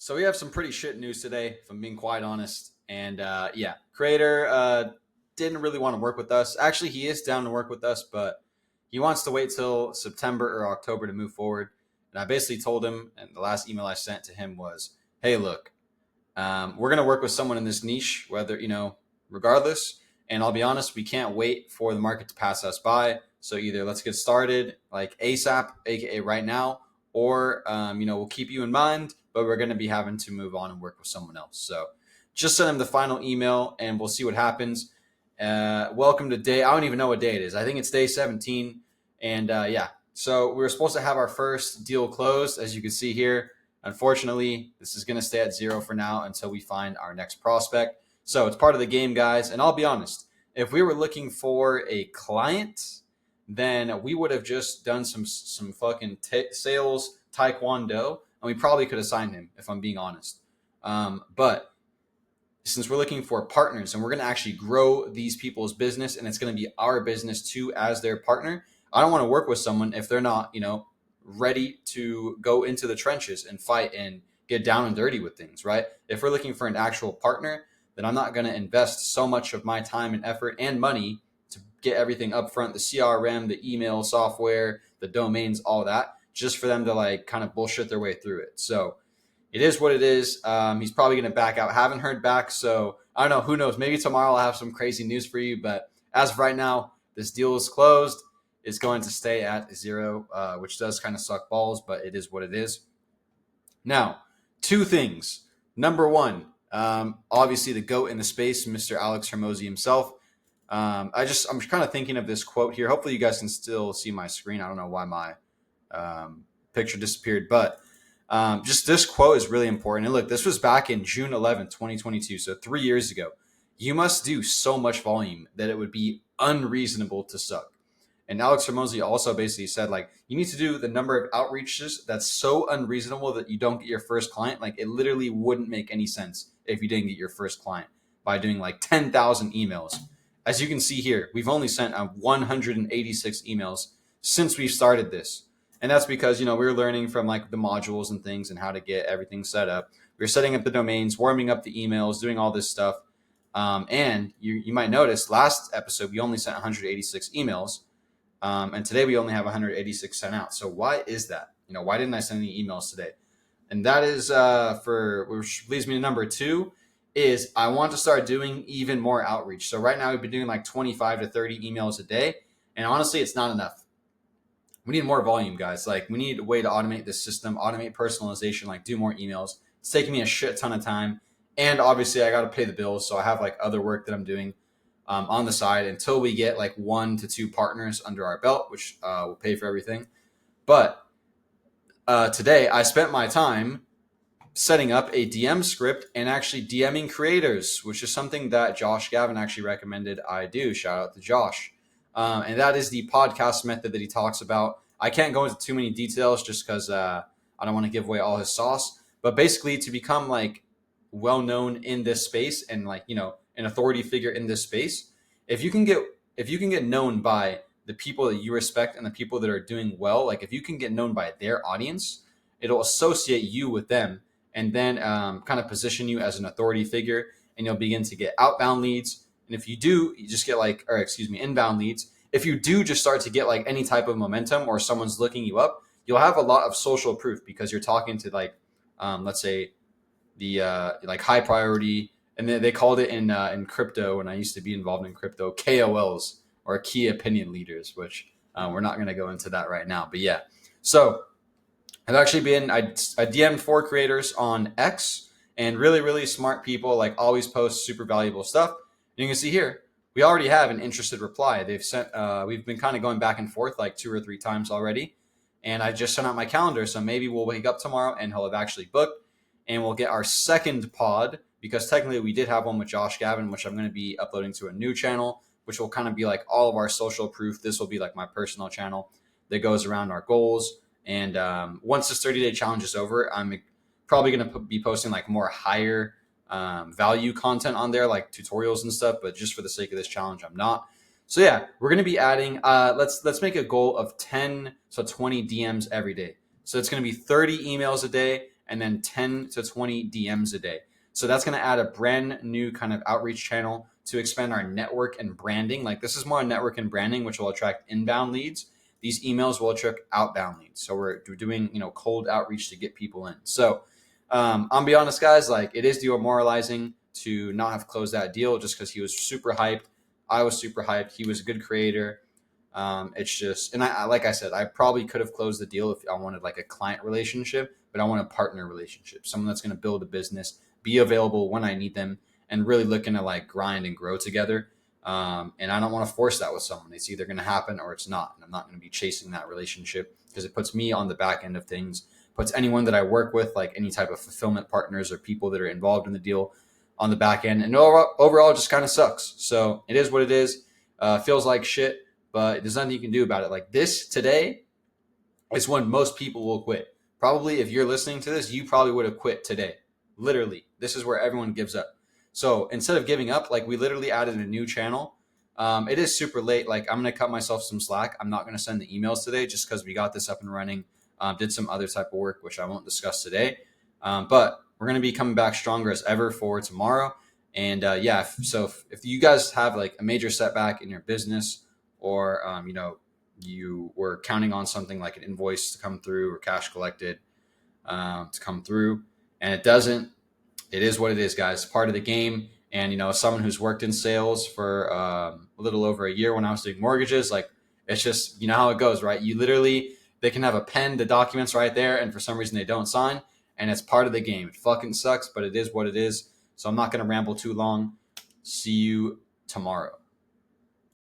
So we have some pretty shit news today, if I'm being quite honest. And yeah, creator didn't really want to work with us. Actually, he is down to work with us, but he wants to wait till September or October to move forward. And I basically told him, and the last email I sent to him was, "Hey, look, we're gonna work with someone in this niche, whether regardless. And I'll be honest, we can't wait for the market to pass us by. So either let's get started like ASAP, aka right now, or we'll keep you in mind, but we're going to be having to move on and work with someone else." So just send him the final email, and we'll see what happens. Welcome to day. I don't even know what day it is. I think it's day 17, and yeah. So we were supposed to have our first deal closed, as you can see here. Unfortunately, this is going to stay at zero for now until we find our next prospect. So it's part of the game, guys. And I'll be honest, if we were looking for a client, then we would have just done some fucking sales taekwondo, and we probably could have signed him, if I'm being honest. But since we're looking for partners and we're going to actually grow these people's business, and it's going to be our business too as their partner, I don't want to work with someone if they're not, ready to go into the trenches and fight and get down and dirty with things, right? If we're looking for an actual partner, then I'm not going to invest so much of my time and effort and money to get everything up front, the CRM, the email software, the domains, all that, just for them to like kind of bullshit their way through it. So it is what it is. He's probably going to back out. Haven't heard back. So I don't know. Who knows? Maybe tomorrow I'll have some crazy news for you. But as of right now, this deal is closed. It's going to stay at zero, which does kind of suck balls, but it is what it is. Now, two things. Number one, obviously the GOAT in the space, Mr. Alex Hermosi himself. I'm kind of thinking of this quote here. Hopefully you guys can still see my screen. I don't know why my picture disappeared, but just this quote is really important. And look, this was back in June 11th, 2022. So 3 years ago. You must do so much volume that it would be unreasonable to suck. And Alex Hermosi also basically said, like, you need to do the number of outreaches that's so unreasonable that you don't get your first client. Like, it literally wouldn't make any sense if you didn't get your first client by doing like 10,000 emails. As you can see here, we've only sent 186 emails since we started this. And that's because, we were learning from like the modules and things and how to get everything set up. We were setting up the domains, warming up the emails, doing all this stuff. And you might notice last episode, we only sent 186 emails. And today we only have 186 sent out. So why is that? Why didn't I send any emails today? And that is which leads me to number two, is I want to start doing even more outreach. So right now we've been doing like 25 to 30 emails a day. And honestly, it's not enough. We need more volume, guys. Like, we need a way to automate this system, automate personalization, like do more emails. It's taking me a shit ton of time. And obviously I got to pay the bills. So I have like other work that I'm doing on the side until we get like 1 to 2 partners under our belt, which will pay for everything. But today I spent my time setting up a DM script and actually DMing creators, which is something that Josh Gavin actually recommended I do. Shout out to Josh. And that is the podcast method that he talks about. I can't go into too many details just because I don't want to give away all his sauce. But basically, to become like well known in this space and like an authority figure in this space, if you can get known by the people that you respect and the people that are doing well, like if you can get known by their audience, it'll associate you with them and then kind of position you as an authority figure, and you'll begin to get outbound leads. And if you do, you just get inbound leads. If you do just start to get like any type of momentum or someone's looking you up, you'll have a lot of social proof because you're talking to like, let's say the like high priority, and they called it in crypto, when I used to be involved in crypto, KOLs, or key opinion leaders, which we're not going to go into that right now. But yeah, so I've actually I DM'd 4 creators on X, and really, really smart people, like always post super valuable stuff. You can see here, we already have an interested reply. They've sent, we've been kind of going back and forth like 2 or 3 times already. And I just sent out my calendar. So maybe we'll wake up tomorrow and he'll have actually booked, and we'll get our second pod, because technically we did have one with Josh Gavin, which I'm going to be uploading to a new channel, which will kind of be like all of our social proof. This will be like my personal channel that goes around our goals. And once this 30-day challenge is over, I'm probably going to be posting like more higher value content on there, like tutorials and stuff, but just for the sake of this challenge, I'm not. So yeah, we're going to be adding, let's make a goal of 10 to 20 DMs every day. So it's going to be 30 emails a day and then 10 to 20 DMs a day. So that's going to add a brand new kind of outreach channel to expand our network and branding. Like this is more network and branding, which will attract inbound leads. These emails will attract outbound leads. So we're doing, cold outreach to get people in. So I'll be honest, guys, like it is demoralizing to not have closed that deal just because he was super hyped. I was super hyped. He was a good creator. It's just, and like I said, I probably could have closed the deal if I wanted like a client relationship, but I want a partner relationship, someone that's going to build a business, be available when I need them, and really looking to like grind and grow together. And I don't want to force that with someone. It's either going to happen or it's not. And I'm not going to be chasing that relationship because it puts me on the back end of things, puts anyone that I work with, like any type of fulfillment partners or people that are involved in the deal, on the back end. And overall, it just kind of sucks. So it is what it is. Feels like shit, but there's nothing you can do about it. Like this today is when most people will quit. Probably if you're listening to this, you probably would have quit today. Literally, this is where everyone gives up. So instead of giving up, like we literally added a new channel. It is super late. Like I'm going to cut myself some slack. I'm not going to send the emails today just because we got this up and running. Did some other type of work, which I won't discuss today. But we're going to be coming back stronger as ever for tomorrow. And if you guys have like a major setback in your business or, you were counting on something like an invoice to come through or cash collected to come through and it doesn't, it is what it is, guys. Part of the game. And, as someone who's worked in sales for a little over a year when I was doing mortgages, like it's just, how it goes, right? They can have a pen, the documents right there. And for some reason they don't sign. And it's part of the game. It fucking sucks, but it is what it is. So I'm not going to ramble too long. See you tomorrow.